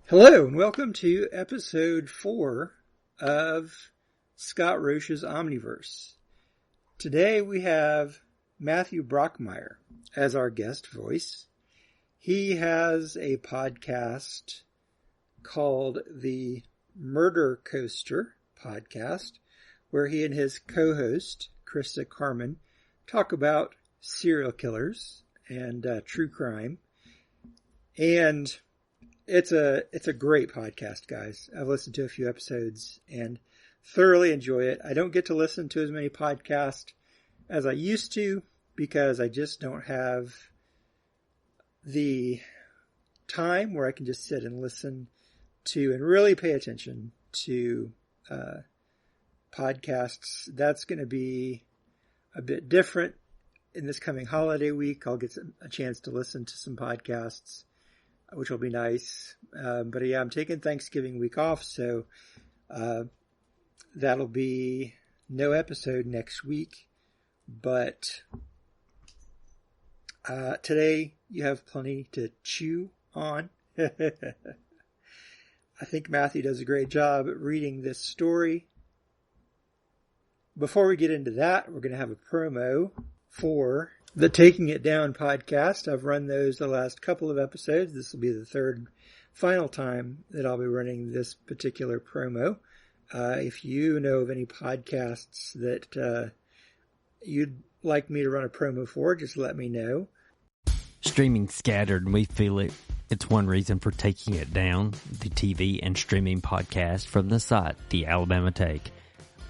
Hello and welcome to episode 4 of Scott Roche's Omniverse. Today we have Matthew Brockmeyer as our guest voice. He has a podcast called the Murder Coaster Podcast, where he and his co-host, Krista Carmen, talk about serial killers and true crime. And it's a great podcast, guys. I've listened to a few episodes and thoroughly enjoy it. I don't get to listen to as many podcasts as I used to because I just don't have the time where I can just sit and listen to and really pay attention to podcasts. That's going to be a bit different in this coming holiday week. I'll get a chance to listen to some podcasts, which will be nice. But yeah, I'm taking Thanksgiving week off, so that'll be no episode next week. But today you have plenty to chew on. I think Matthew does a great job at reading this story. Before we get into that, we're going to have a promo for the Taking It Down podcast. I've run those the last couple of episodes. This will be the third final time that I'll be running this particular promo. If you know of any podcasts that you'd like me to run a promo for, just let me know. Streaming scattered, and we feel it. It's one reason for Taking It Down, the TV and streaming podcast from the site, The Alabama Take.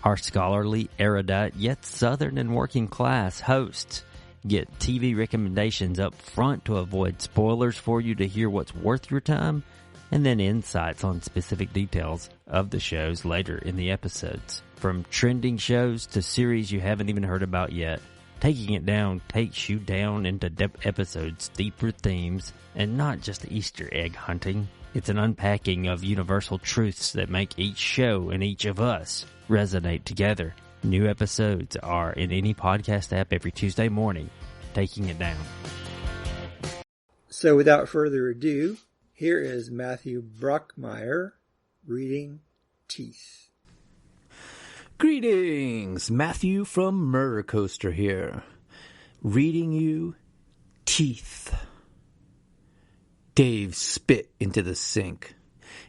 Our scholarly, erudite, yet southern and working class hosts get TV recommendations up front to avoid spoilers for you to hear what's worth your time, and then insights on specific details of the shows later in the episodes. From trending shows to series you haven't even heard about yet, Taking It Down takes you down into episodes, deeper themes, and not just Easter egg hunting. It's an unpacking of universal truths that make each show and each of us resonate together. New episodes are in any podcast app every Tuesday morning. Taking It Down. So without further ado, here is Matthew Brockmeyer reading Teeth. Greetings! Matthew from Murder Coaster here. Reading you Teeth. Dave spit into the sink.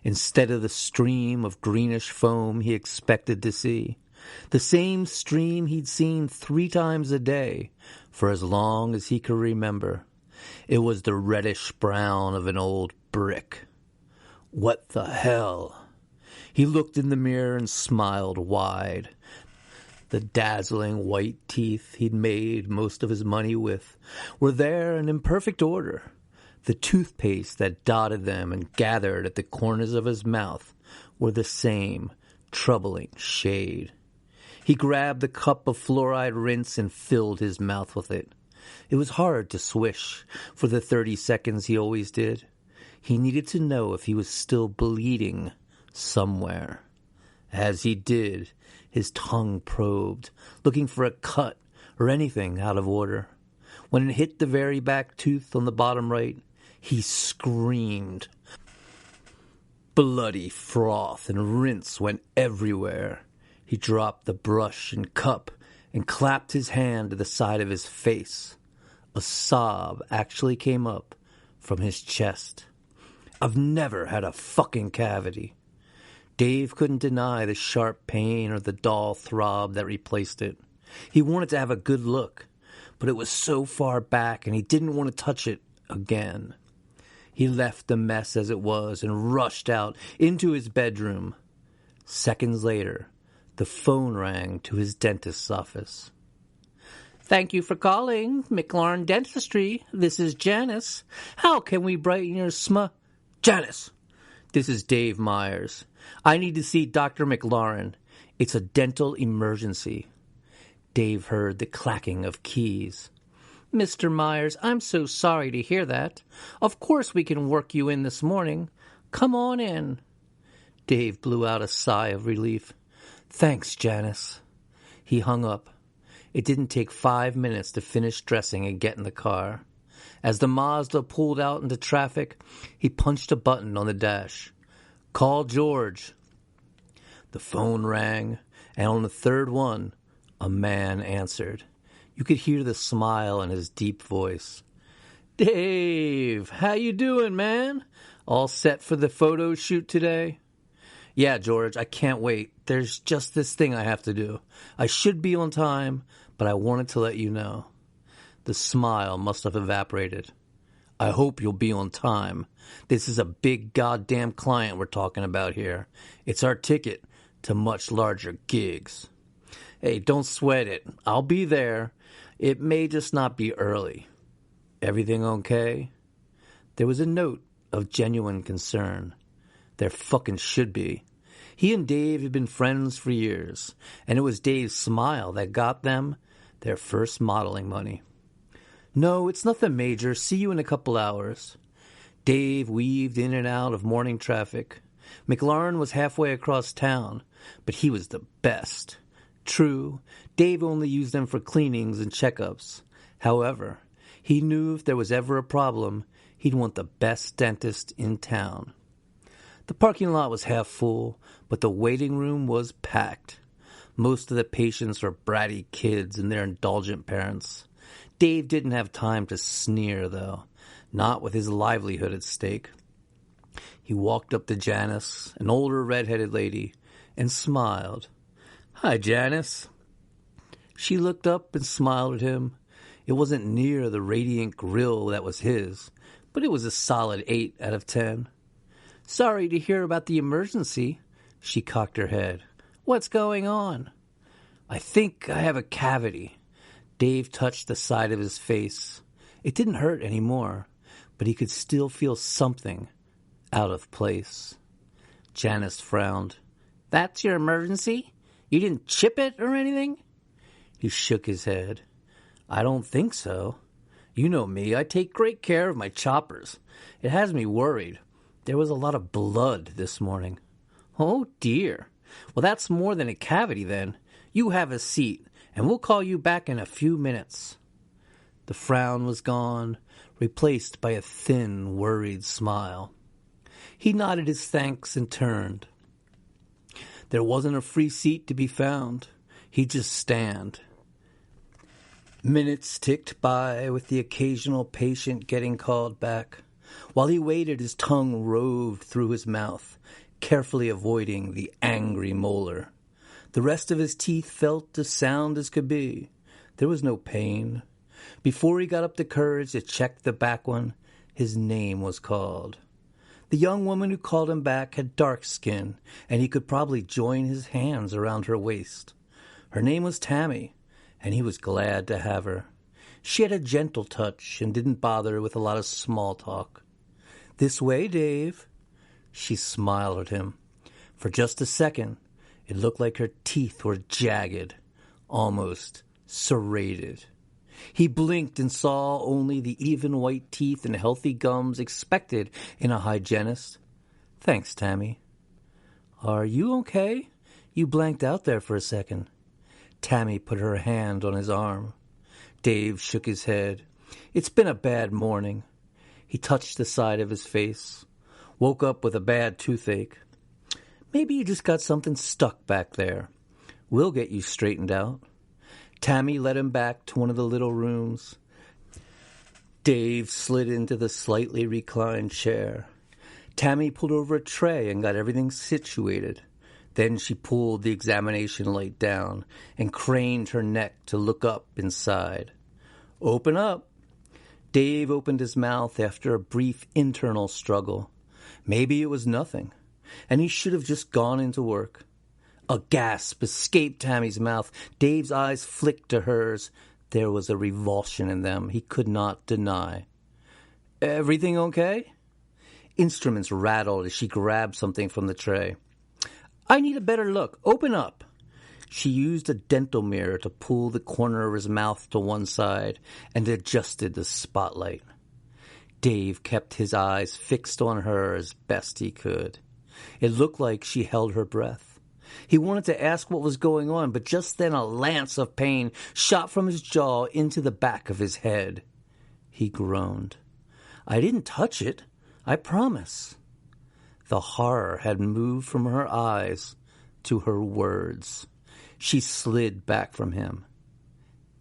Instead of the stream of greenish foam he expected to see, the same stream he'd seen 3 times a day for as long as he could remember. It was the reddish brown of an old brick. What the hell? He looked in the mirror and smiled wide. The dazzling white teeth he'd made most of his money with were there in imperfect order. The toothpaste that dotted them and gathered at the corners of his mouth were the same troubling shade. He grabbed the cup of fluoride rinse and filled his mouth with it. It was hard to swish for the 30 seconds he always did. He needed to know if he was still bleeding somewhere. As he did, his tongue probed, looking for a cut or anything out of order. When it hit the very back tooth on the bottom right, he screamed. Bloody froth and rinse went everywhere. He dropped the brush and cup and clapped his hand to the side of his face. A sob actually came up from his chest. I've never had a fucking cavity. Dave couldn't deny the sharp pain or the dull throb that replaced it. He wanted to have a good look, but it was so far back and he didn't want to touch it again. He left the mess as it was and rushed out into his bedroom. Seconds later, the phone rang to his dentist's office. Thank you for calling McLaurin Dentistry. This is Janice. How can we brighten your Janice! This is Dave Myers. I need to see Dr. McLaurin. It's a dental emergency. Dave heard the clacking of keys. Mr. Myers, I'm so sorry to hear that. Of course we can work you in this morning. Come on in. Dave blew out a sigh of relief. Thanks, Janice. He hung up. It didn't take 5 minutes to finish dressing and get in the car. As the Mazda pulled out into traffic, he punched a button on the dash. Call George. The phone rang, and on the third one, a man answered. You could hear the smile in his deep voice. Dave, how you doing, man? All set for the photo shoot today? Yeah, George, I can't wait. There's just this thing I have to do. I should be on time, but I wanted to let you know. The smile must have evaporated. I hope you'll be on time. This is a big goddamn client we're talking about here. It's our ticket to much larger gigs. Hey, don't sweat it. I'll be there. It may just not be early. Everything okay? There was a note of genuine concern. There fucking should be. He and Dave had been friends for years, and it was Dave's smile that got them their first modeling money. No, it's nothing major. See you in a couple hours. Dave weaved in and out of morning traffic. McLaurin was halfway across town, but he was the best. True, Dave only used them for cleanings and checkups. However, he knew if there was ever a problem, he'd want the best dentist in town. The parking lot was half full, but the waiting room was packed. Most of the patients were bratty kids and their indulgent parents. Dave didn't have time to sneer, though, not with his livelihood at stake. He walked up to Janice, an older red-headed lady, and smiled. Hi, Janice. She looked up and smiled at him. It wasn't near the radiant grill that was his, but it was a solid 8 out of 10. Sorry to hear about the emergency. She cocked her head. What's going on? I think I have a cavity. Dave touched the side of his face. It didn't hurt anymore, but he could still feel something out of place. Janice frowned. That's your emergency? You didn't chip it or anything? He shook his head. I don't think so. You know me, I take great care of my choppers. It has me worried. There was a lot of blood this morning. Oh, dear. Well, that's more than a cavity, then. You have a seat, and we'll call you back in a few minutes. The frown was gone, replaced by a thin, worried smile. He nodded his thanks and turned. There wasn't a free seat to be found. He'd just stand. Minutes ticked by with the occasional patient getting called back. While he waited, his tongue roved through his mouth, carefully avoiding the angry molar. The rest of his teeth felt as sound as could be. There was no pain. Before he got up the courage to check the back one, his name was called. The young woman who called him back had dark skin, and he could probably join his hands around her waist. Her name was Tammy, and he was glad to have her. She had a gentle touch and didn't bother with a lot of small talk. This way, Dave. She smiled at him. For just a second, it looked like her teeth were jagged, almost serrated. He blinked and saw only the even white teeth and healthy gums expected in a hygienist. Thanks, Tammy. Are you okay? You blanked out there for a second. Tammy put her hand on his arm. Dave shook his head. It's been a bad morning. He touched the side of his face. Woke up with a bad toothache. Maybe you just got something stuck back there. We'll get you straightened out. Tammy led him back to one of the little rooms. Dave slid into the slightly reclined chair. Tammy pulled over a tray and got everything situated. Then she pulled the examination light down and craned her neck to look up inside. Open up. Dave opened his mouth after a brief internal struggle. Maybe it was nothing, and he should have just gone into work. A gasp escaped Tammy's mouth. Dave's eyes flicked to hers. There was a revulsion in them he could not deny. Everything okay? Instruments rattled as she grabbed something from the tray. I need a better look. Open up. She used a dental mirror to pull the corner of his mouth to one side and adjusted the spotlight. Dave kept his eyes fixed on her as best he could. It looked like she held her breath. He wanted to ask what was going on, but just then a lance of pain shot from his jaw into the back of his head. He groaned. I didn't touch it. I promise. The horror had moved from her eyes to her words. She slid back from him.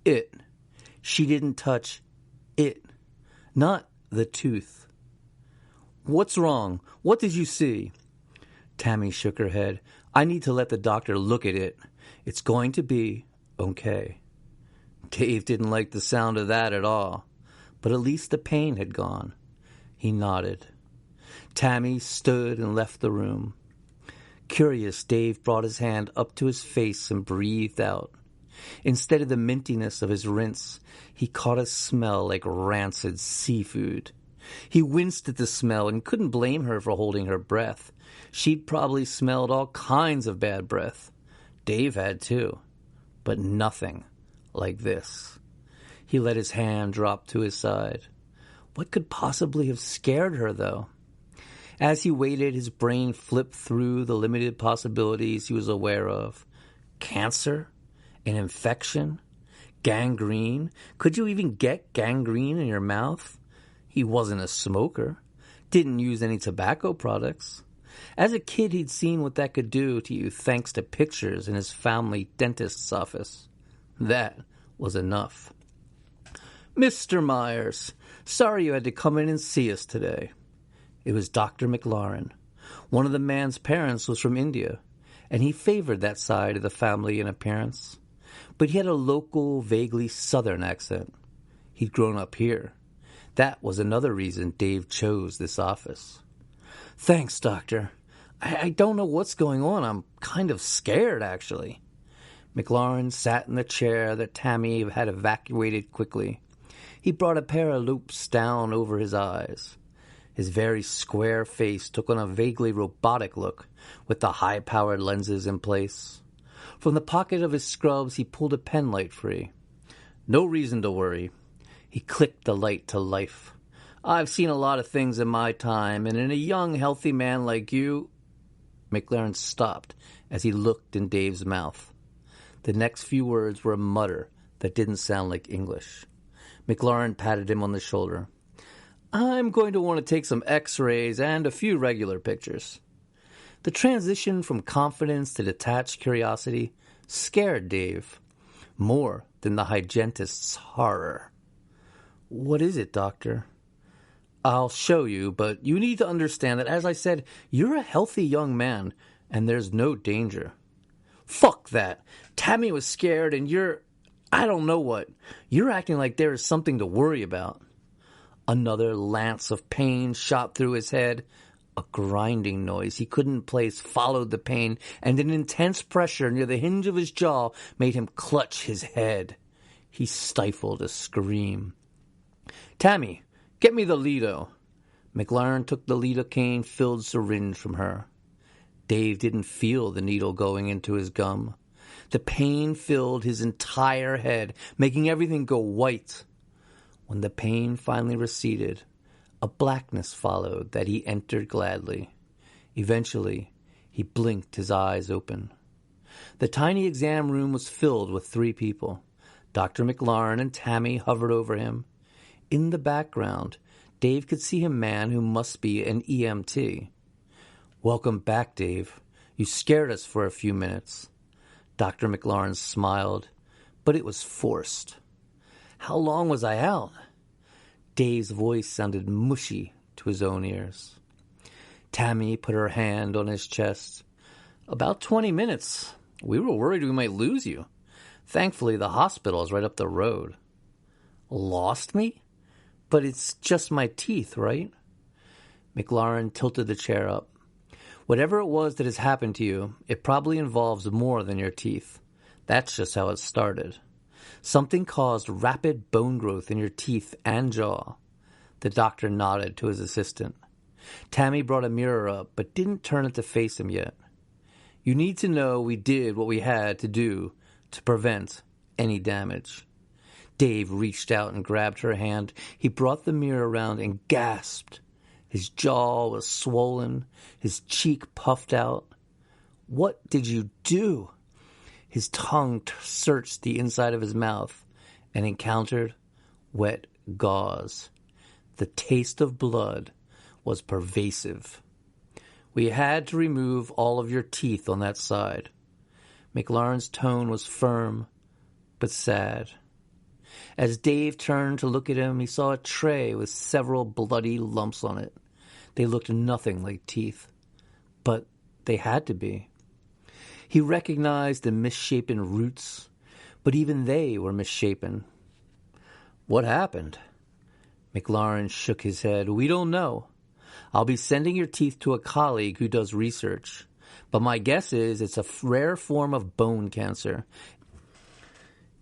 It. She didn't touch it. Not the tooth. What's wrong? What did you see? Tammy shook her head. I need to let the doctor look at it. It's going to be okay. Dave didn't like the sound of that at all, but at least the pain had gone. He nodded. Tammy stood and left the room. Curious, Dave brought his hand up to his face and breathed out. Instead of the mintiness of his rinse, he caught a smell like rancid seafood. He winced at the smell and couldn't blame her for holding her breath. She'd probably smelled all kinds of bad breath. Dave had too, but nothing like this. He let his hand drop to his side. What could possibly have scared her, though? As he waited, his brain flipped through the limited possibilities he was aware of. Cancer? An infection? Gangrene? Could you even get gangrene in your mouth? He wasn't a smoker. Didn't use any tobacco products. As a kid, he'd seen what that could do to you thanks to pictures in his family dentist's office. That was enough. Mr. Myers, sorry you had to come in and see us today. It was Dr. McLaurin. One of the man's parents was from India, and he favored that side of the family in appearance. But he had a local, vaguely southern accent. He'd grown up here. That was another reason Dave chose this office. Thanks, Doctor. I don't know what's going on. I'm kind of scared, actually. McLaurin sat in the chair that Tammy had evacuated quickly. He brought a pair of loupes down over his eyes. His very square face took on a vaguely robotic look, with the high-powered lenses in place. From the pocket of his scrubs, he pulled a pen light free. No reason to worry. He clicked the light to life. I've seen a lot of things in my time, and in a young, healthy man like you... McLaurin stopped as he looked in Dave's mouth. The next few words were a mutter that didn't sound like English. McLaurin patted him on the shoulder. I'm going to want to take some x-rays and a few regular pictures. The transition from confidence to detached curiosity scared Dave, more than the hygienist's horror. What is it, Doctor? I'll show you, but you need to understand that, as I said, you're a healthy young man, and there's no danger. Fuck that. Tammy was scared, and you're... I don't know what. You're acting like there is something to worry about. Another lance of pain shot through his head. A grinding noise he couldn't place followed the pain, and an intense pressure near the hinge of his jaw made him clutch his head. He stifled a scream. Tammy, get me the Lido. McLaurin took the lidocaine-filled syringe from her. Dave didn't feel the needle going into his gum. The pain filled his entire head, making everything go white. When the pain finally receded, a blackness followed that he entered gladly. Eventually, he blinked his eyes open. The tiny exam room was filled with 3 people. Dr. McLaurin and Tammy hovered over him. In the background, Dave could see a man who must be an EMT. Welcome back, Dave. You scared us for a few minutes. Dr. McLaurin smiled, but it was forced. How long was I out? Dave's voice sounded mushy to his own ears. Tammy put her hand on his chest. About 20 minutes. We were worried we might lose you. Thankfully, the hospital is right up the road. Lost me? But it's just my teeth, right? McLaurin tilted the chair up. Whatever it was that has happened to you, it probably involves more than your teeth. That's just how it started. Something caused rapid bone growth in your teeth and jaw. The doctor nodded to his assistant. Tammy brought a mirror up, but didn't turn it to face him yet. You need to know we did what we had to do to prevent any damage. Dave reached out and grabbed her hand. He brought the mirror around and gasped. His jaw was swollen, his cheek puffed out. What did you do? His tongue searched the inside of his mouth and encountered wet gauze. The taste of blood was pervasive. We had to remove all of your teeth on that side. McLaurin's tone was firm, but sad. As Dave turned to look at him, he saw a tray with several bloody lumps on it. They looked nothing like teeth, but they had to be. He recognized the misshapen roots, but even they were misshapen. What happened? McLaurin shook his head. We don't know. I'll be sending your teeth to a colleague who does research, but my guess is it's a rare form of bone cancer.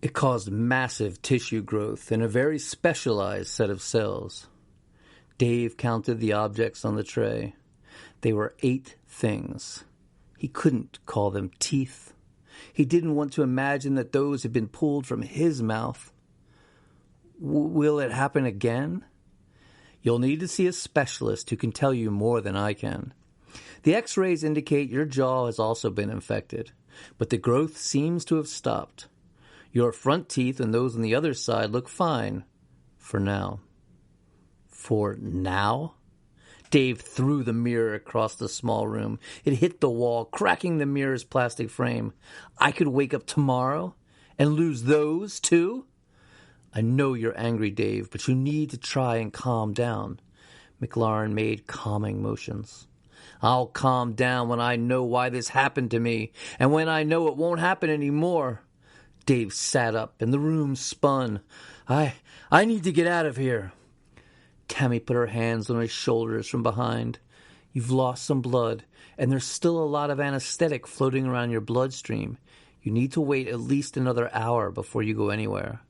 It caused massive tissue growth in a very specialized set of cells. Dave counted the objects on the tray. They were 8 things. He couldn't call them teeth. He didn't want to imagine that those had been pulled from his mouth. Will it happen again? You'll need to see a specialist who can tell you more than I can. The x-rays indicate your jaw has also been infected, but the growth seems to have stopped. Your front teeth and those on the other side look fine. For now. For now? Dave threw the mirror across the small room. It hit the wall, cracking the mirror's plastic frame. I could wake up tomorrow and lose those, too? I know you're angry, Dave, but you need to try and calm down. McLaurin made calming motions. I'll calm down when I know why this happened to me, and when I know it won't happen anymore. Dave sat up, and the room spun. I need to get out of here. Tammy put her hands on his shoulders from behind. You've lost some blood, and there's still a lot of anesthetic floating around your bloodstream. You need to wait at least another hour before you go anywhere.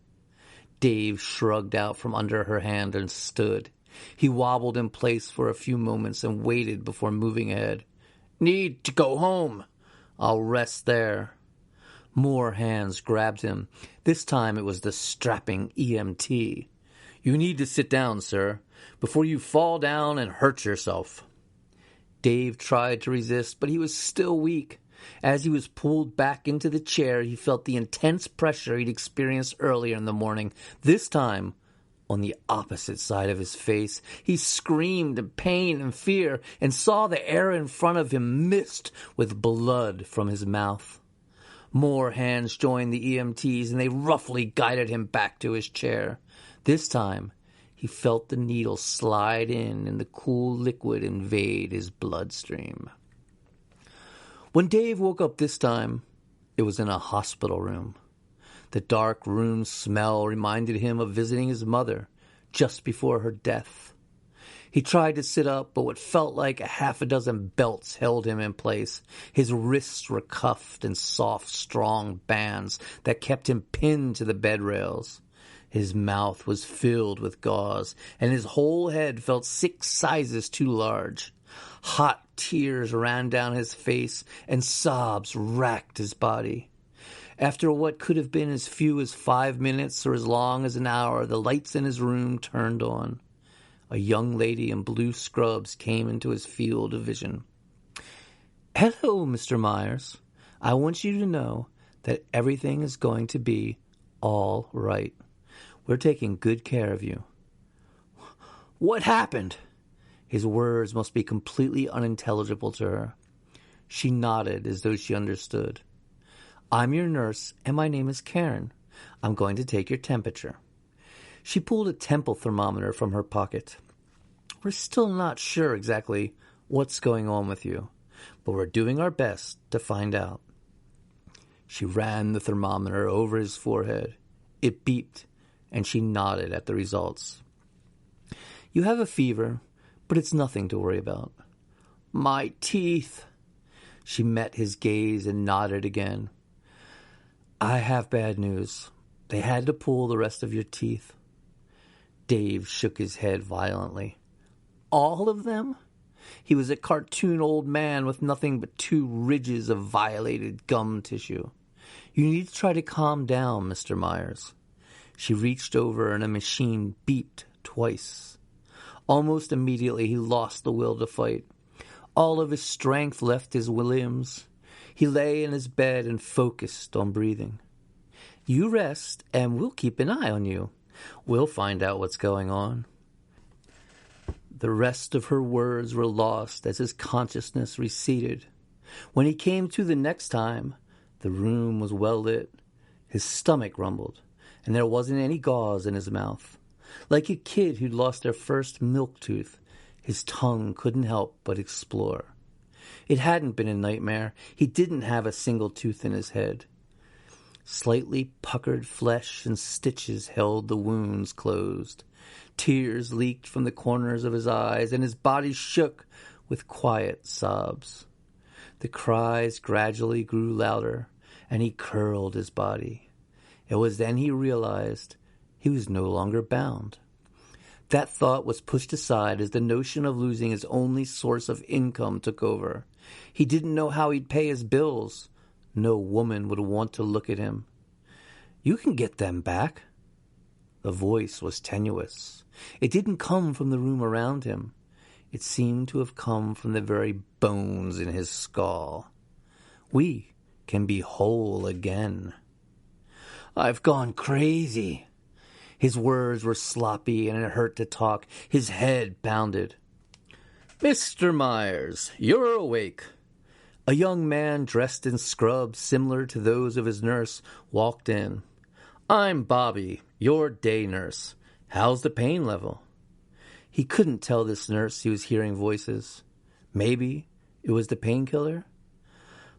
Dave shrugged out from under her hand and stood. He wobbled in place for a few moments and waited before moving ahead. Need to go home. I'll rest there. More hands grabbed him. This time it was the strapping EMT. You need to sit down, sir, before you fall down and hurt yourself. Dave tried to resist, but he was still weak. As he was pulled back into the chair, he felt the intense pressure he'd experienced earlier in the morning. This time, on the opposite side of his face, he screamed in pain and fear and saw the air in front of him mist with blood from his mouth. More hands joined the EMTs, and they roughly guided him back to his chair. This time, he felt the needle slide in and the cool liquid invade his bloodstream. When Dave woke up this time, it was in a hospital room. The dark room smell reminded him of visiting his mother just before her death. He tried to sit up, but what felt like a half a dozen belts held him in place. His wrists were cuffed in soft, strong bands that kept him pinned to the bed rails. His mouth was filled with gauze, and his whole head felt 6 sizes too large. Hot tears ran down his face, and sobs racked his body. After what could have been as few as 5 minutes or as long as an hour, the lights in his room turned on. A young lady in blue scrubs came into his field of vision. Hello, Mr. Myers. I want you to know that everything is going to be all right. We're taking good care of you. What happened? His words must be completely unintelligible to her. She nodded as though she understood. I'm your nurse, and my name is Karen. I'm going to take your temperature. She pulled a temple thermometer from her pocket. We're still not sure exactly what's going on with you, but we're doing our best to find out. She ran the thermometer over his forehead. It beeped, and she nodded at the results. You have a fever, but it's nothing to worry about. My teeth. She met his gaze and nodded again. I have bad news. They had to pull the rest of your teeth. Dave shook his head violently. All of them? He was a cartoon old man with nothing but 2 ridges of violated gum tissue. You need to try to calm down, Mr. Myers. She reached over and a machine beeped twice. Almost immediately he lost the will to fight. All of his strength left his limbs. He lay in his bed and focused on breathing. You rest, and we'll keep an eye on you. We'll find out what's going on. The rest of her words were lost as his consciousness receded. When he came to the next time, the room was well lit. His stomach rumbled, and there wasn't any gauze in his mouth. Like a kid who'd lost their first milk tooth, his tongue couldn't help but explore. It hadn't been a nightmare. He didn't have a single tooth in his head. Slightly puckered flesh and stitches held the wounds closed. Tears leaked from the corners of his eyes, and his body shook with quiet sobs. The cries gradually grew louder, and he curled his body. It was then he realized he was no longer bound. That thought was pushed aside as the notion of losing his only source of income took over. He didn't know how he'd pay his bills. No woman would want to look at him. "You can get them back." The voice was tenuous. It didn't come from the room around him. It seemed to have come from the very bones in his skull. "We can be whole again." "I've gone crazy." His words were sloppy and it hurt to talk. His head pounded. "Mr. Myers, you're awake." A young man dressed in scrubs similar to those of his nurse walked in. "I'm Bobby, your day nurse. How's the pain level?" He couldn't tell this nurse he was hearing voices. Maybe it was the painkiller?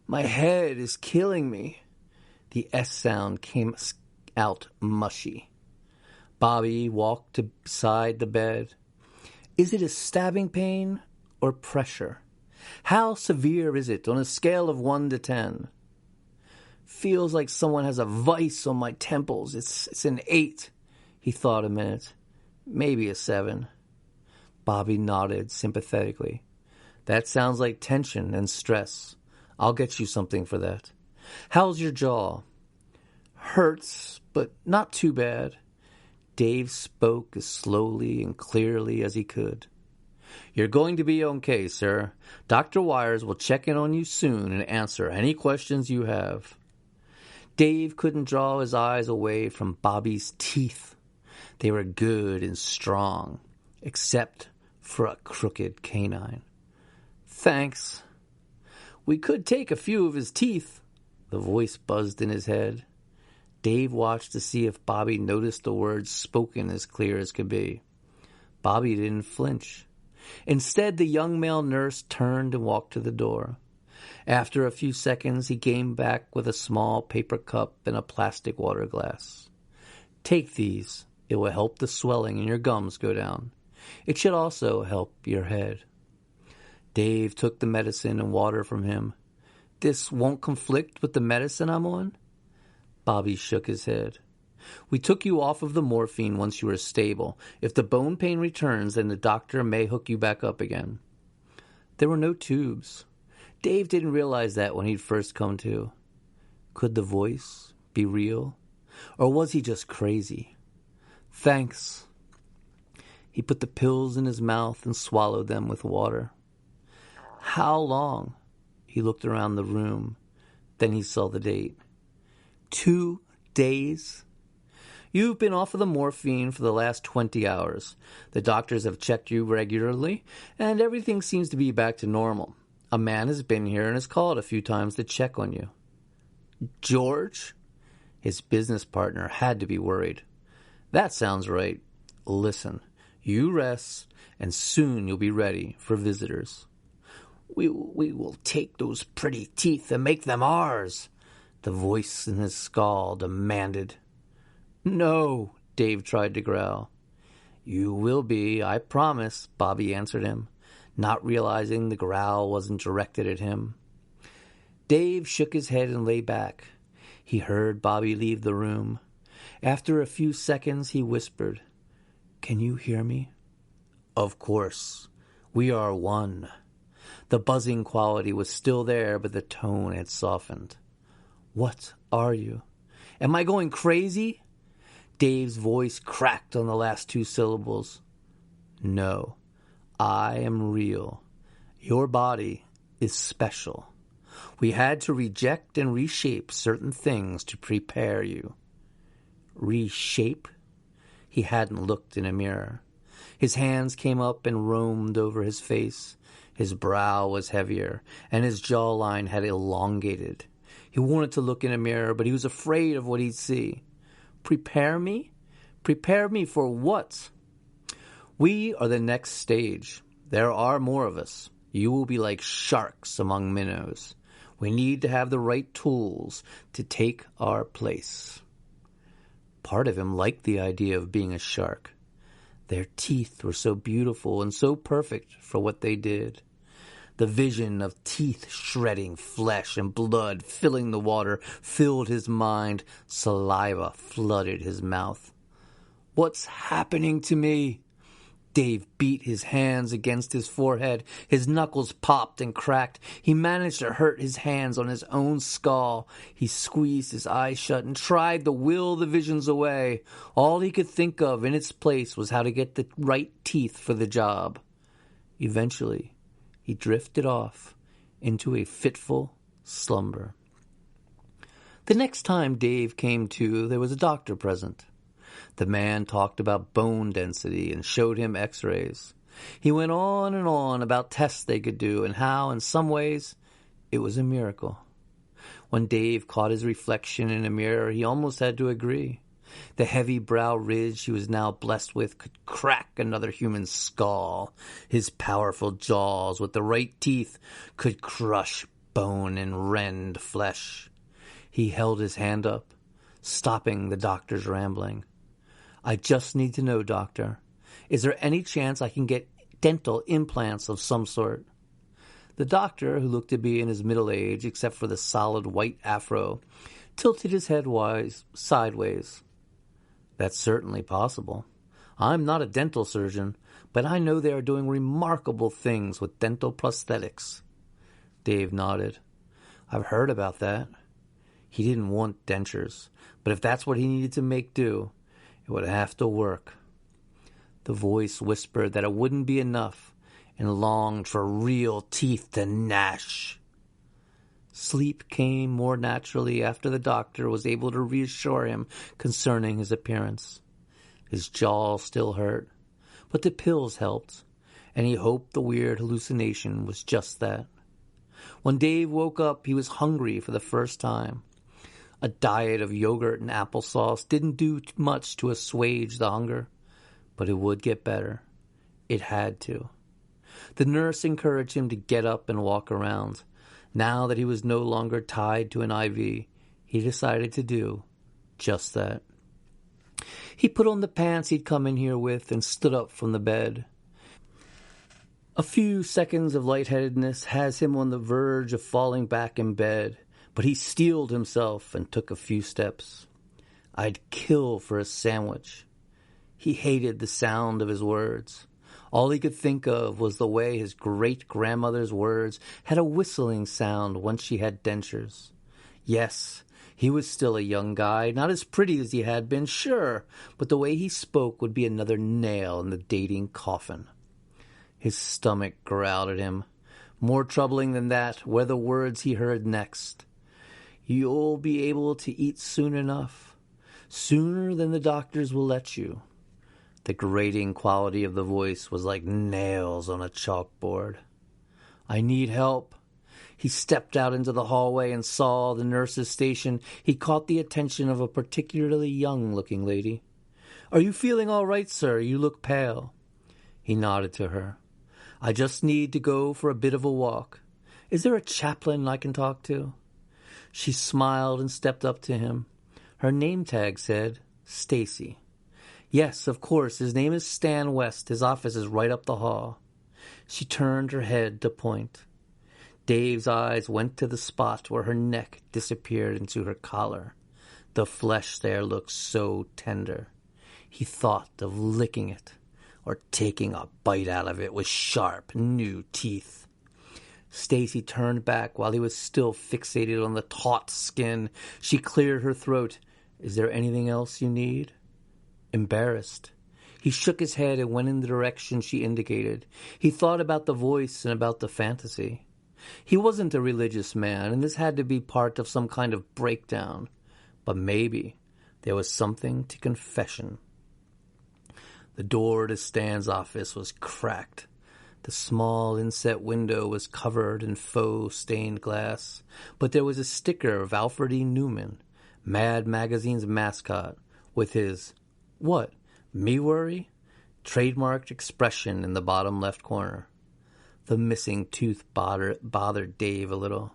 "My head is killing me." The S sound came out mushy. Bobby walked beside the bed. "Is it a stabbing pain or pressure? How severe is it on a scale of 1 to 10? "Feels like someone has a vice on my temples. It's an 8. He thought a minute. "Maybe a 7. Bobby nodded sympathetically. "That sounds like tension and stress. I'll get you something for that. How's your jaw?" "Hurts, but not too bad." Dave spoke as slowly and clearly as he could. "You're going to be okay, sir. Dr. Wires will check in on you soon and answer any questions you have." Dave couldn't draw his eyes away from Bobby's teeth. They were good and strong, except for a crooked canine. "Thanks." "We could take a few of his teeth." The voice buzzed in his head. Dave watched to see if Bobby noticed the words spoken as clear as could be. Bobby didn't flinch. Instead, the young male nurse turned and walked to the door. After a few seconds, he came back with a small paper cup and a plastic water glass. "Take these. It will help the swelling in your gums go down. It should also help your head." Dave took the medicine and water from him. "This won't conflict with the medicine I'm on?" Bobby shook his head. "We took you off of the morphine once you were stable. If the bone pain returns, then the doctor may hook you back up again." There were no tubes. Dave didn't realize that when he'd first come to. Could the voice be real? Or was he just crazy? "Thanks." He put the pills in his mouth and swallowed them with water. "How long?" He looked around the room. Then he saw the date. 2 days? "You've been off of the morphine for the last 20 hours. The doctors have checked you regularly, and everything seems to be back to normal. A man has been here and has called a few times to check on you." "George?" His business partner had to be worried. "That sounds right. Listen, you rest, and soon you'll be ready for visitors." We will take those pretty teeth and make them ours," the voice in his skull demanded. "No," Dave tried to growl. "You will be, I promise," Bobby answered him, not realizing the growl wasn't directed at him. Dave shook his head and lay back. He heard Bobby leave the room. After a few seconds, he whispered, "Can you hear me?" "Of course. We are one." The buzzing quality was still there, but the tone had softened. "What are you? Am I going crazy?" Dave's voice cracked on the last 2 syllables. "No, I am real. Your body is special. We had to reject and reshape certain things to prepare you." Reshape? He hadn't looked in a mirror. His hands came up and roamed over his face. His brow was heavier, and his jawline had elongated. He wanted to look in a mirror, but he was afraid of what he'd see. Prepare me? Prepare me for what? We are the next stage. There are more of us. You will be like sharks among minnows. We need to have the right tools to take our place. Part of him liked the idea of being a shark. Their teeth were so beautiful and so perfect for what they did. The vision of teeth shredding flesh and blood filling the water filled his mind. Saliva flooded his mouth. What's happening to me? Dave beat his hands against his forehead. His knuckles popped and cracked. He managed to hurt his hands on his own skull. He squeezed his eyes shut and tried to will the visions away. All he could think of in its place was how to get the right teeth for the job. Eventually, he drifted off into a fitful slumber. The next time Dave came to, there was a doctor present. The man talked about bone density and showed him x-rays. He went on and on about tests they could do and how, in some ways, it was a miracle. When Dave caught his reflection in a mirror, he almost had to agree. The heavy brow ridge he was now blessed with could crack another human skull. His powerful jaws with the right teeth could crush bone and rend flesh. He held his hand up, stopping the doctor's rambling. I just need to know, doctor, is there any chance I can get dental implants of some sort? The doctor, who looked to be in his middle age except for the solid white afro, tilted his head sideways. That's certainly possible. I'm not a dental surgeon, but I know they are doing remarkable things with dental prosthetics. Dave nodded. I've heard about that. He didn't want dentures, but if that's what he needed to make do, it would have to work. The voice whispered that it wouldn't be enough and longed for real teeth to gnash. Sleep came more naturally after the doctor was able to reassure him concerning his appearance. His jaw still hurt, but the pills helped, and he hoped the weird hallucination was just that. When Dave woke up, he was hungry for the first time. A diet of yogurt and applesauce didn't do much to assuage the hunger, but it would get better. It had to. The nurse encouraged him to get up and walk around. Now that he was no longer tied to an IV, he decided to do just that. He put on the pants he'd come in here with and stood up from the bed. A few seconds of lightheadedness has him on the verge of falling back in bed, but he steeled himself and took a few steps. I'd kill for a sandwich. He hated the sound of his words. All he could think of was the way his great-grandmother's words had a whistling sound once she had dentures. Yes, he was still a young guy, not as pretty as he had been, sure, but the way he spoke would be another nail in the dating coffin. His stomach growled at him. More troubling than that were the words he heard next. You'll be able to eat soon enough. Sooner than the doctors will let you. The grating quality of the voice was like nails on a chalkboard. I need help. He stepped out into the hallway and saw the nurse's station. He caught the attention of a particularly young-looking lady. Are you feeling all right, sir? You look pale. He nodded to her. I just need to go for a bit of a walk. Is there a chaplain I can talk to? She smiled and stepped up to him. Her name tag said, Stacy. Yes, of course, his name is Stan West. His office is right up the hall. She turned her head to point. Dave's eyes went to the spot where her neck disappeared into her collar. The flesh there looked so tender. He thought of licking it, or taking a bite out of it with sharp, new teeth. Stacy turned back while he was still fixated on the taut skin. She cleared her throat. Is there anything else you need? Embarrassed, he shook his head and went in the direction she indicated. He thought about the voice and about the fantasy. He wasn't a religious man, and this had to be part of some kind of breakdown. But maybe there was something to confession. The door to Stan's office was cracked. The small inset window was covered in faux stained glass, but there was a sticker of Alfred E. Newman, Mad Magazine's mascot, with his, what, me worry? Trademarked expression in the bottom left corner. The missing tooth bothered Dave a little.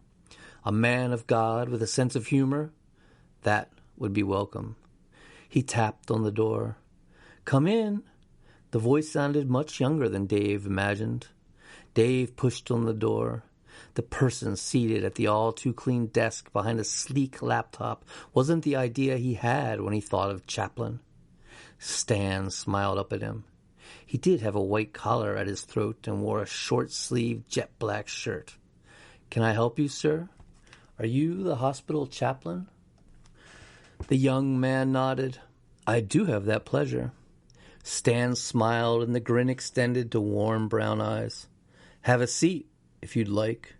A man of God with a sense of humor? That would be welcome. He tapped on the door. Come in. The voice sounded much younger than Dave imagined. Dave pushed on the door. The person seated at the all-too-clean desk behind a sleek laptop wasn't the idea he had when he thought of Chaplin. Stan smiled up at him. He did have a white collar at his throat and wore a short-sleeved jet-black shirt. Can I help you, sir? Are you the hospital chaplain? The young man nodded. I do have that pleasure. Stan smiled and the grin extended to warm brown eyes. Have a seat, if you'd like.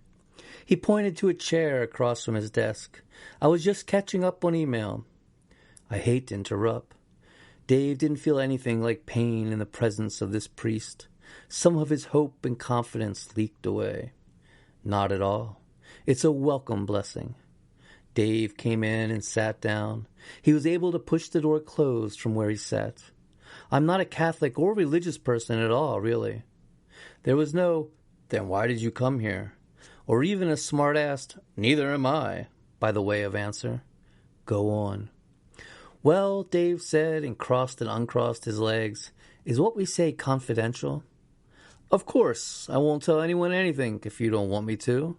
He pointed to a chair across from his desk. I was just catching up on email. I hate to interrupt. Dave didn't feel anything like pain in the presence of this priest. Some of his hope and confidence leaked away. Not at all. It's a welcome blessing. Dave came in and sat down. He was able to push the door closed from where he sat. I'm not a Catholic or religious person at all, really. There was no, then why did you come here? Or even a smart-assed, neither am I, by the way of answer. Go on. Well, Dave said and crossed and uncrossed his legs, is what we say confidential? Of course, I won't tell anyone anything if you don't want me to.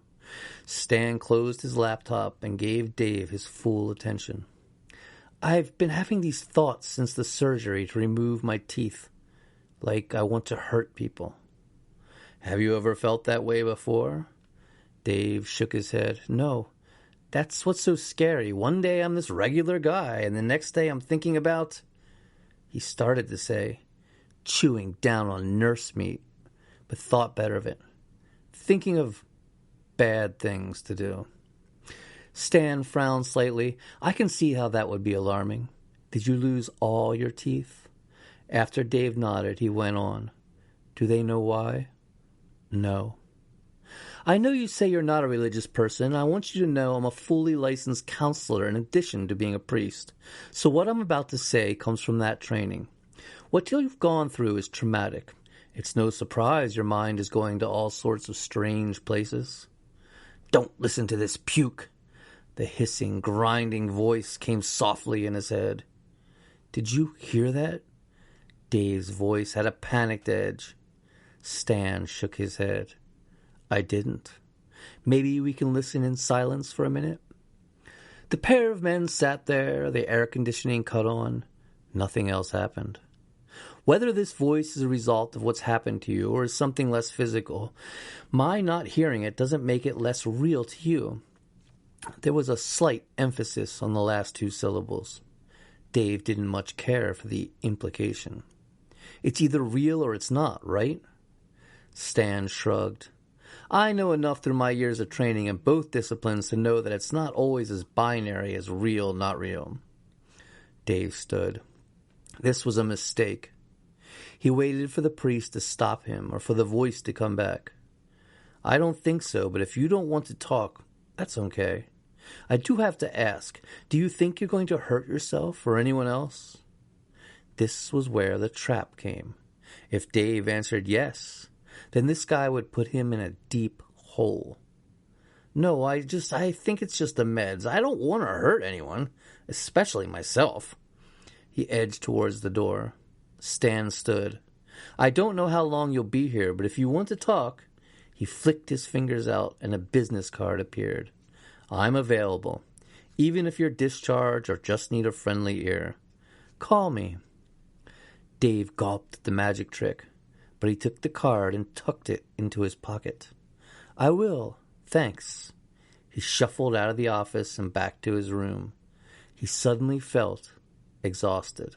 Stan closed his laptop and gave Dave his full attention. I've been having these thoughts since the surgery to remove my teeth. Like I want to hurt people. Have you ever felt that way before? Dave shook his head. No. That's what's so scary. One day I'm this regular guy, and the next day I'm thinking about... He started to say, chewing down on nurse meat, but thought better of it. Thinking of bad things to do. Stan frowned slightly. I can see how that would be alarming. Did you lose all your teeth? After Dave nodded, he went on. Do they know why? No. I know you say you're not a religious person. I want you to know I'm a fully licensed counselor in addition to being a priest. So what I'm about to say comes from that training. What you've gone through is traumatic. It's no surprise your mind is going to all sorts of strange places. Don't listen to this puke. The hissing, grinding voice came softly in his head. Did you hear that? Dave's voice had a panicked edge. Stan shook his head. I didn't. Maybe we can listen in silence for a minute? The pair of men sat there, the air conditioning cut on. Nothing else happened. Whether this voice is a result of what's happened to you or is something less physical, my not hearing it doesn't make it less real to you. There was a slight emphasis on the last two syllables. Dave didn't much care for the implication. It's either real or it's not, right? Stan shrugged. I know enough through my years of training in both disciplines to know that it's not always as binary as real, not real. Dave stood. This was a mistake. He waited for the priest to stop him or for the voice to come back. I don't think so, but if you don't want to talk, that's okay. I do have to ask, do you think you're going to hurt yourself or anyone else? This was where the trap came. If Dave answered yes, then this guy would put him in a deep hole. No, I think it's just the meds. I don't want to hurt anyone, especially myself. He edged towards the door. Stan stood. I don't know how long you'll be here, but if you want to talk... He flicked his fingers out and a business card appeared. I'm available, even if you're discharged or just need a friendly ear. Call me. Dave gulped at the magic trick, but he took the card and tucked it into his pocket. I will, thanks. He shuffled out of the office and back to his room. He suddenly felt exhausted.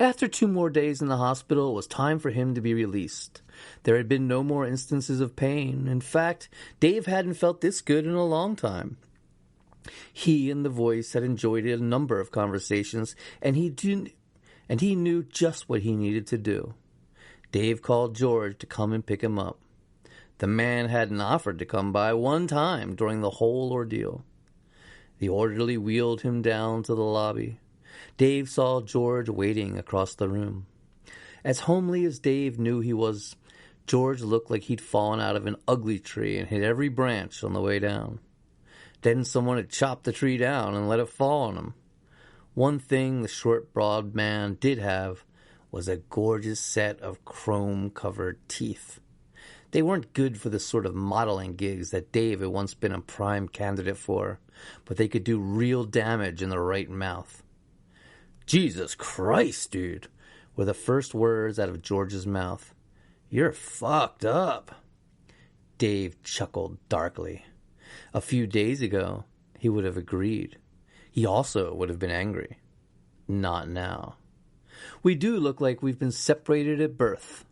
After 2 more days in the hospital, it was time for him to be released. There had been no more instances of pain. In fact, Dave hadn't felt this good in a long time. He and the voice had enjoyed a number of conversations, and he and he knew just what he needed to do. Dave called George to come and pick him up. The man hadn't offered to come by one time during the whole ordeal. The orderly wheeled him down to the lobby. Dave saw George waiting across the room. As homely as Dave knew he was, George looked like he'd fallen out of an ugly tree and hit every branch on the way down. Then someone had chopped the tree down and let it fall on him. One thing the short, broad man did have was a gorgeous set of chrome-covered teeth. They weren't good for the sort of modeling gigs that Dave had once been a prime candidate for, but they could do real damage in the right mouth. "Jesus Christ, dude," were the first words out of George's mouth. "You're fucked up." Dave chuckled darkly. A few days ago, he would have agreed. He also would have been angry. Not now. "We do look like we've been separated at birth."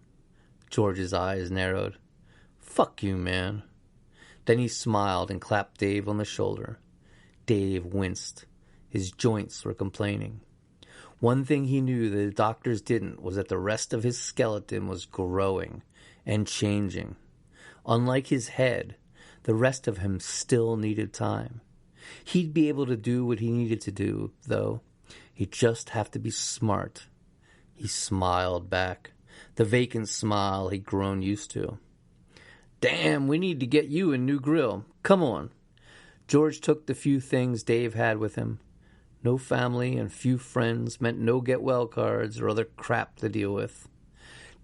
George's eyes narrowed. "Fuck you, man." Then he smiled and clapped Dave on the shoulder. Dave winced. His joints were complaining. One thing he knew that the doctors didn't was that the rest of his skeleton was growing and changing. Unlike his head, the rest of him still needed time. He'd be able to do what he needed to do, though. He'd just have to be smart. He smiled back, the vacant smile he'd grown used to. "Damn, we need to get you a new grill. Come on." George took the few things Dave had with him. No family and few friends meant no get-well cards or other crap to deal with.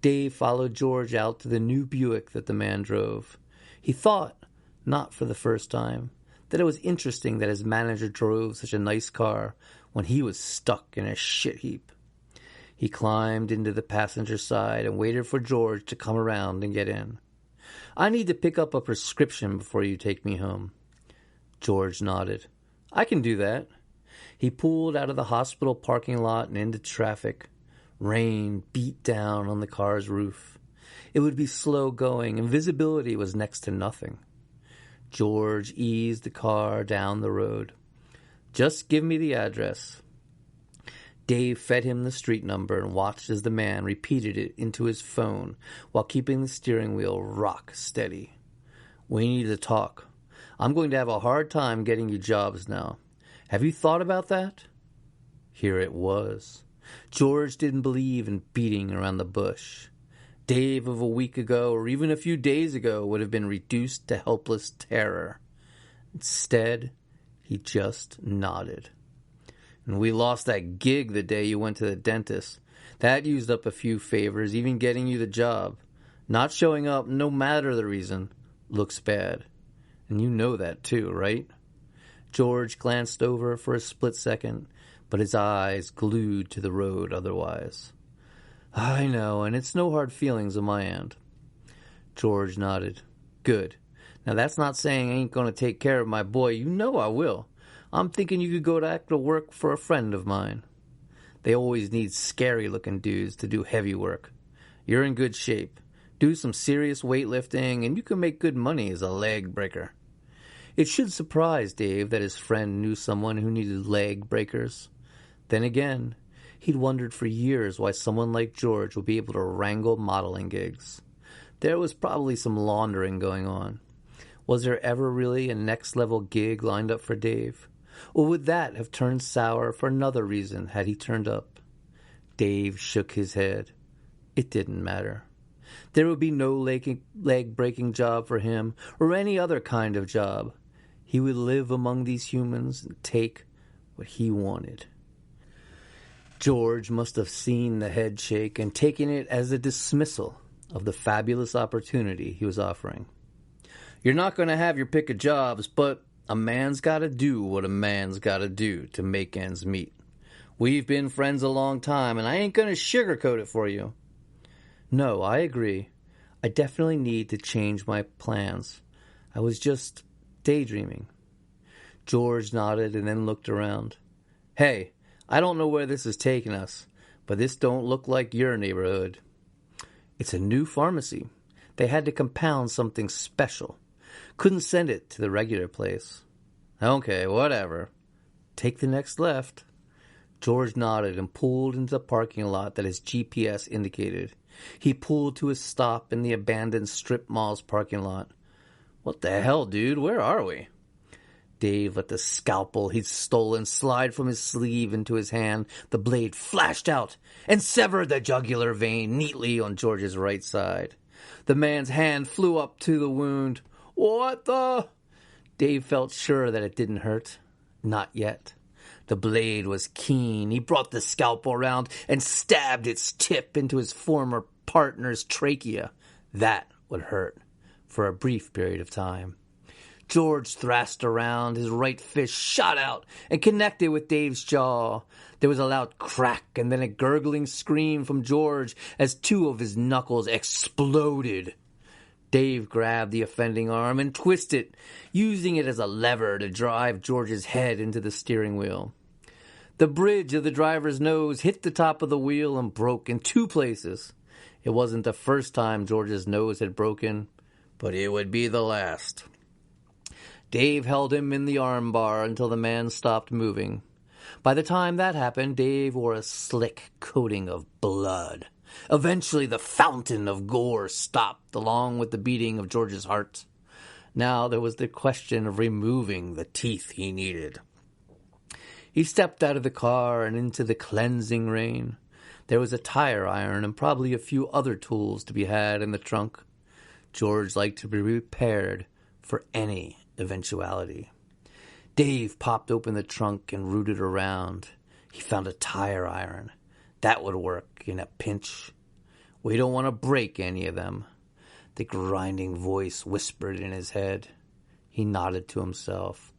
Dave followed George out to the new Buick that the man drove. He thought, not for the first time, that it was interesting that his manager drove such a nice car when he was stuck in a shit heap. He climbed into the passenger side and waited for George to come around and get in. "I need to pick up a prescription before you take me home." George nodded. "I can do that." He pulled out of the hospital parking lot and into traffic. Rain beat down on the car's roof. It would be slow going, and visibility was next to nothing. George eased the car down the road. "Just give me the address." Dave fed him the street number and watched as the man repeated it into his phone while keeping the steering wheel rock steady. "We need to talk. I'm going to have a hard time getting you jobs now. Have you thought about that?" Here it was. George didn't believe in beating around the bush. Dave of a week ago or even a few days ago would have been reduced to helpless terror. Instead, he just nodded. "And we lost that gig the day you went to the dentist. That used up a few favors, even getting you the job. Not showing up, no matter the reason, looks bad. And you know that too, right?" George glanced over for a split second, but his eyes glued to the road otherwise. "I know, and it's no hard feelings on my end." George nodded. "Good. Now that's not saying I ain't going to take care of my boy. You know I will. I'm thinking you could go back to work for a friend of mine. They always need scary-looking dudes to do heavy work. You're in good shape. Do some serious weightlifting, and you can make good money as a leg breaker." It should surprise Dave that his friend knew someone who needed leg breakers. Then again, he'd wondered for years why someone like George would be able to wrangle modeling gigs. There was probably some laundering going on. Was there ever really a next-level gig lined up for Dave? Or would that have turned sour for another reason had he turned up? Dave shook his head. It didn't matter. There would be no leg-breaking job for him, or any other kind of job. He would live among these humans and take what he wanted. George must have seen the head shake and taken it as a dismissal of the fabulous opportunity he was offering. "You're not going to have your pick of jobs, but a man's got to do what a man's got to do to make ends meet. We've been friends a long time, and I ain't going to sugarcoat it for you." "No, I agree. I definitely need to change my plans. I was just daydreaming." George nodded and then looked around. "Hey, I don't know where this is taking us, but this don't look like your neighborhood." "It's a new pharmacy. They had to compound something special. Couldn't send it to the regular place." "Okay, whatever. Take the next left." George nodded and pulled into the parking lot that his GPS indicated. He pulled to a stop in the abandoned strip mall's parking lot. "What the hell, dude? Where are we?" Dave let the scalpel he'd stolen slide from his sleeve into his hand. The blade flashed out and severed the jugular vein neatly on George's right side. The man's hand flew up to the wound. "What the?" Dave felt sure that it didn't hurt. Not yet. The blade was keen. He brought the scalpel around and stabbed its tip into his former partner's trachea. That would hurt for a brief period of time. George thrashed around. His right fist shot out and connected with Dave's jaw. There was a loud crack and then a gurgling scream from George as two of his knuckles exploded. Dave grabbed the offending arm and twisted, using it as a lever to drive George's head into the steering wheel. The bridge of the driver's nose hit the top of the wheel and broke in two places. It wasn't the first time George's nose had broken, but it would be the last. Dave held him in the armbar until the man stopped moving. By the time that happened, Dave wore a slick coating of blood. Eventually, the fountain of gore stopped, along with the beating of George's heart. Now there was the question of removing the teeth he needed. He stepped out of the car and into the cleansing rain. There was a tire iron and probably a few other tools to be had in the trunk. George liked to be prepared for any eventuality. Dave popped open the trunk and rooted around. He found a tire iron. That would work in a pinch. We don't want to break any of them. The grinding voice whispered in his head. He nodded to himself.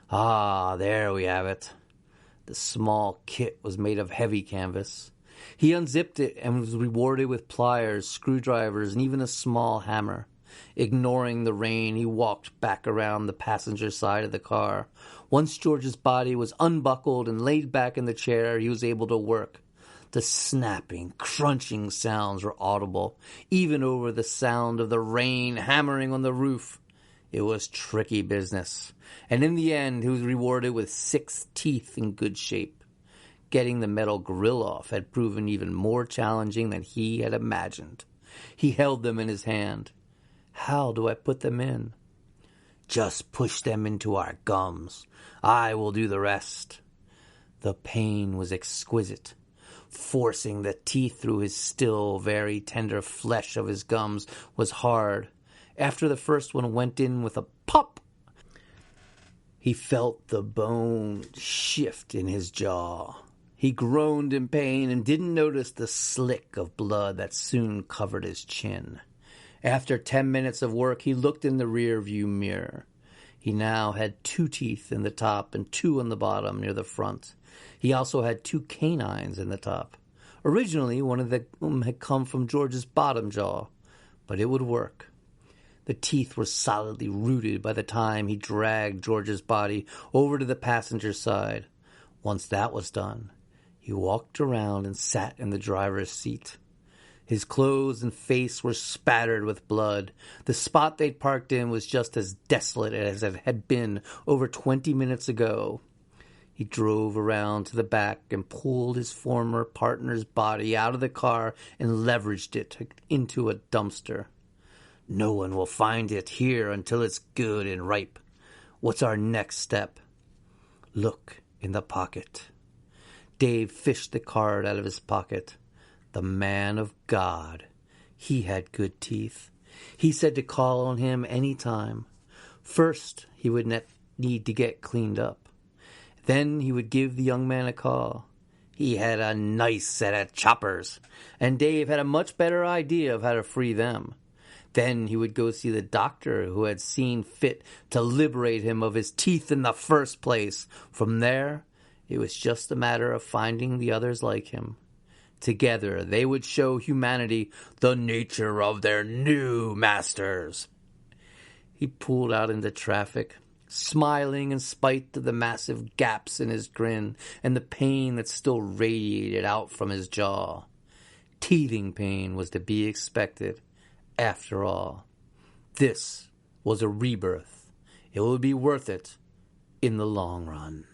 Ah, there we have it. The small kit was made of heavy canvas. He unzipped it and was rewarded with pliers, screwdrivers, and even a small hammer. Ignoring the rain, he walked back around the passenger side of the car. Once George's body was unbuckled and laid back in the chair, he was able to work. The snapping, crunching sounds were audible, even over the sound of the rain hammering on the roof. It was tricky business, and in the end he was rewarded with 6 teeth in good shape. Getting the metal grill off had proven even more challenging than he had imagined. He held them in his hand. "How do I put them in?" "Just push them into our gums. I will do the rest." The pain was exquisite. Forcing the teeth through his still very tender flesh of his gums was hard. After the first one went in with a pop, he felt the bone shift in his jaw. He groaned in pain and didn't notice the slick of blood that soon covered his chin. After 10 minutes of work, he looked in the rear-view mirror. He now had 2 teeth in the top and 2 on the bottom near the front. He also had 2 canines in the top. Originally, one of them had come from George's bottom jaw, but it would work. The teeth were solidly rooted by the time he dragged George's body over to the passenger side. Once that was done, he walked around and sat in the driver's seat. His clothes and face were spattered with blood. The spot they'd parked in was just as desolate as it had been over 20 minutes ago. He drove around to the back and pulled his former partner's body out of the car and leveraged it into a dumpster. "No one will find it here until it's good and ripe. What's our next step?" "Look in the pocket." Dave fished the card out of his pocket. The man of God. He had good teeth. He said to call on him any time. First, he would need to get cleaned up. Then he would give the young man a call. He had a nice set of choppers, and Dave had a much better idea of how to free them. Then he would go see the doctor who had seen fit to liberate him of his teeth in the first place. From there, it was just a matter of finding the others like him. Together, they would show humanity the nature of their new masters. He pulled out into traffic, smiling in spite of the massive gaps in his grin and the pain that still radiated out from his jaw. Teething pain was to be expected. After all, this was a rebirth. It would be worth it in the long run.